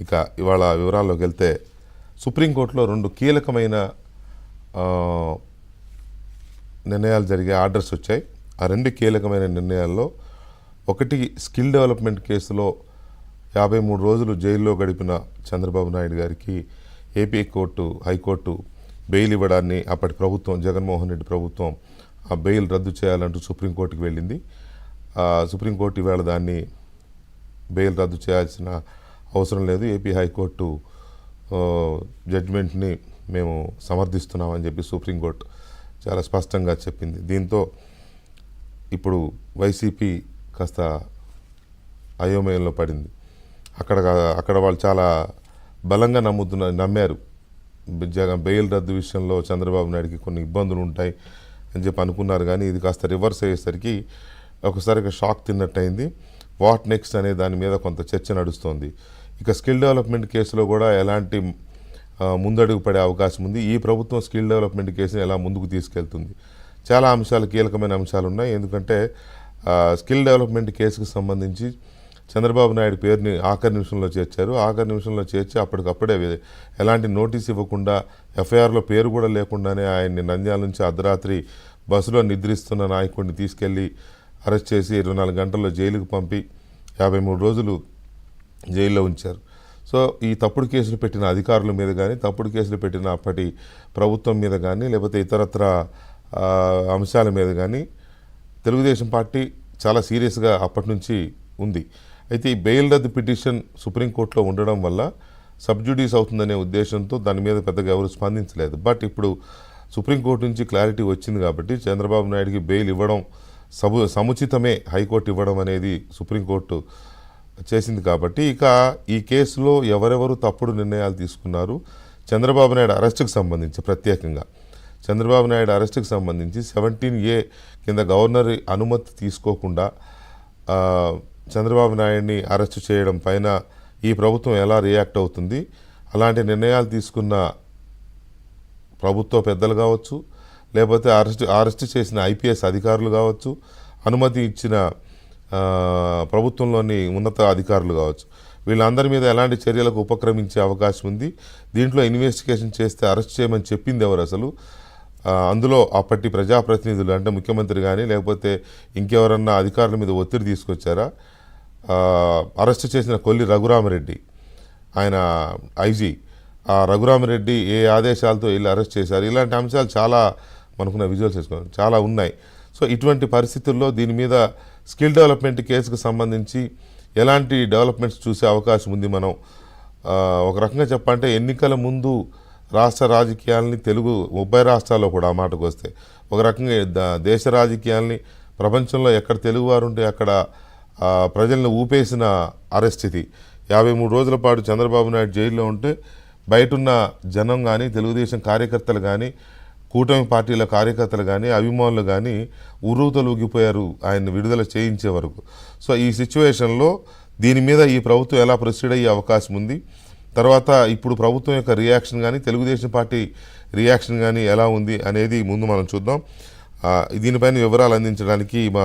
ఇక ఇవాళ వివరాల్లోకి వెళ్తే సుప్రీంకోర్టులో 2 కీలకమైన నిర్ణయాలు జరిగే ఆర్డర్స్ వచ్చాయి. ఆ 2 కీలకమైన నిర్ణయాల్లో ఒకటి స్కిల్ డెవలప్మెంట్ కేసులో 53 రోజులు జైల్లో గడిపిన చంద్రబాబు నాయుడు గారికి ఏపీ కోర్టు హైకోర్టు బెయిల్ ఇవ్వడాన్ని అప్పటి ప్రభుత్వం జగన్మోహన్ రెడ్డి ప్రభుత్వం ఆ బెయిల్ రద్దు చేయాలంటూ సుప్రీంకోర్టుకి వెళ్ళింది. సుప్రీంకోర్టు ఇవాళ దాన్ని బెయిల్ రద్దు చేయాల్సిన అవసరం లేదు, ఏపీ హైకోర్టు జడ్జిమెంట్ని మేము సమర్థిస్తున్నామని చెప్పి సుప్రీంకోర్టు చాలా స్పష్టంగా చెప్పింది. దీంతో ఇప్పుడు వైసీపీ కాస్త అయోమయంలో పడింది. అక్కడ వాళ్ళు చాలా బలంగా నమ్మారు బెయిల్ రద్దు విషయంలో చంద్రబాబు నాయుడికి కొన్ని ఇబ్బందులు ఉంటాయి అని చెప్పి అనుకున్నారు. కానీ ఇది కాస్త రివర్స్ అయ్యేసరికి ఒకసారిగా షాక్ తిన్నట్టయింది. వాట్ నెక్స్ట్ అనే దాని మీద కొంత చర్చ నడుస్తోంది. ఇక స్కిల్ డెవలప్మెంట్ కేసులో కూడా ఎలాంటి ముందడుగు పడే అవకాశం ఉంది, ఈ ప్రభుత్వం స్కిల్ డెవలప్మెంట్ కేసుని ఎలా ముందుకు తీసుకెళ్తుంది, చాలా అంశాలు కీలకమైన అంశాలు ఉన్నాయి. ఎందుకంటే స్కిల్ డెవలప్మెంట్ కేసుకు సంబంధించి చంద్రబాబు నాయుడు పేరుని ఆఖరి నిమిషంలో చేర్చారు. ఆఖరి నిమిషంలో చేర్చి అప్పటికప్పుడే ఎలాంటి నోటీస్ ఇవ్వకుండా ఎఫ్ఐఆర్లో పేరు కూడా లేకుండానే ఆయన్ని నంద్యాల నుంచి అర్ధరాత్రి బస్సులో నిద్రిస్తున్న నాయకుడిని తీసుకెళ్లి అరెస్ట్ చేసి 24 గంటల్లో జైలుకు పంపి 53 రోజులు జైల్లో ఉంచారు. సో ఈ తప్పుడు కేసులు పెట్టిన అధికారుల మీద కానీ, తప్పుడు కేసులు పెట్టిన అప్పటి ప్రభుత్వం మీద కానీ, లేకపోతే ఇతరత్ర అంశాల మీద కానీ తెలుగుదేశం పార్టీ చాలా సీరియస్గా అప్పటి నుంచి ఉంది. అయితే ఈ బెయిల్ రద్దు పిటిషన్ సుప్రీంకోర్టులో ఉండడం వల్ల సబ్జుడీస్ అవుతుందనే ఉద్దేశంతో దాని మీద పెద్దగా ఎవరు స్పందించలేదు. బట్ ఇప్పుడు సుప్రీంకోర్టు నుంచి క్లారిటీ వచ్చింది కాబట్టి చంద్రబాబు నాయుడికి బెయిల్ ఇవ్వడం సముచితమే, హైకోర్టు ఇవ్వడం అనేది సుప్రీంకోర్టు చేసింది. కాబట్టి ఇక ఈ కేసులో ఎవరెవరు తప్పుడు నిర్ణయాలు తీసుకున్నారు, చంద్రబాబు నాయుడు అరెస్టుకు సంబంధించి ప్రత్యేకంగా చంద్రబాబు నాయుడు అరెస్టుకు సంబంధించి 17A కింద గవర్నర్ అనుమతి తీసుకోకుండా చంద్రబాబు నాయుడిని అరెస్టు చేయడం పైన ఈ ప్రభుత్వం ఎలా రియాక్ట్ అవుతుంది, అలాంటి నిర్ణయాలు తీసుకున్న ప్రభుత్వ పెద్దలు కావచ్చు, లేకపోతే అరెస్టు చేసిన ఐపీఎస్ అధికారులు కావచ్చు, అనుమతి ఇచ్చిన ప్రభుత్వంలోని ఉన్నత అధికారులు కావచ్చు, వీళ్ళందరి మీద ఎలాంటి చర్యలకు ఉపక్రమించే అవకాశం ఉంది, దీంట్లో ఇన్వెస్టిగేషన్ చేస్తే అరెస్ట్ చేయమని చెప్పింది ఎవరు అసలు, అందులో అప్పటి ప్రజాప్రతినిధులు అంటే ముఖ్యమంత్రి కానీ లేకపోతే ఇంకెవరన్నా అధికారుల మీద ఒత్తిడి తీసుకొచ్చారా, అరెస్ట్ చేసిన కొల్లి రఘురామరెడ్డి ఆయన ఐజీ, ఆ రఘురామరెడ్డి ఏ ఆదేశాలతో వెళ్ళి అరెస్ట్ చేశారు, ఇలాంటి అంశాలు చాలా మనకున్న విజువల్స్ చేసుకోవాలి చాలా ఉన్నాయి. సో ఇటువంటి పరిస్థితుల్లో దీని మీద స్కిల్ డెవలప్మెంట్ కేసుకు సంబంధించి ఎలాంటి డెవలప్మెంట్స్ చూసే అవకాశం ఉంది. మనం ఒక రకంగా చెప్పాలంటే ఎన్నికల ముందు రాష్ట్ర రాజకీయాలని తెలుగు 30 రాష్ట్రాల్లో కూడా ఆ మాటకు వస్తే ఒక రకంగా దేశ రాజకీయాలని ప్రపంచంలో ఎక్కడ తెలుగువారు ఉంటే అక్కడ ప్రజలను ఊపేసిన అరెస్ట్ ఇది. 53 రోజుల పాటు చంద్రబాబు నాయుడు జైల్లో ఉంటే బయటున్న జనం కానీ, తెలుగుదేశం కార్యకర్తలు కానీ, కూటమి పార్టీల కార్యకర్తలు కానీ, అభిమానులు కానీ ఉర్రూతలూగిపోయారు ఆయన్ని విడుదల చేయించే వరకు. సో ఈ సిచ్యువేషన్లో దీని మీద ఈ ప్రభుత్వం ఎలా ప్రొసీడ్ అయ్యే అవకాశం ఉంది, తర్వాత ఇప్పుడు ప్రభుత్వం యొక్క రియాక్షన్ కానీ, తెలుగుదేశం పార్టీ రియాక్షన్ కానీ ఎలా ఉంది అనేది ముందు మనం చూద్దాం. దీనిపైన వివరాలు అందించడానికి మా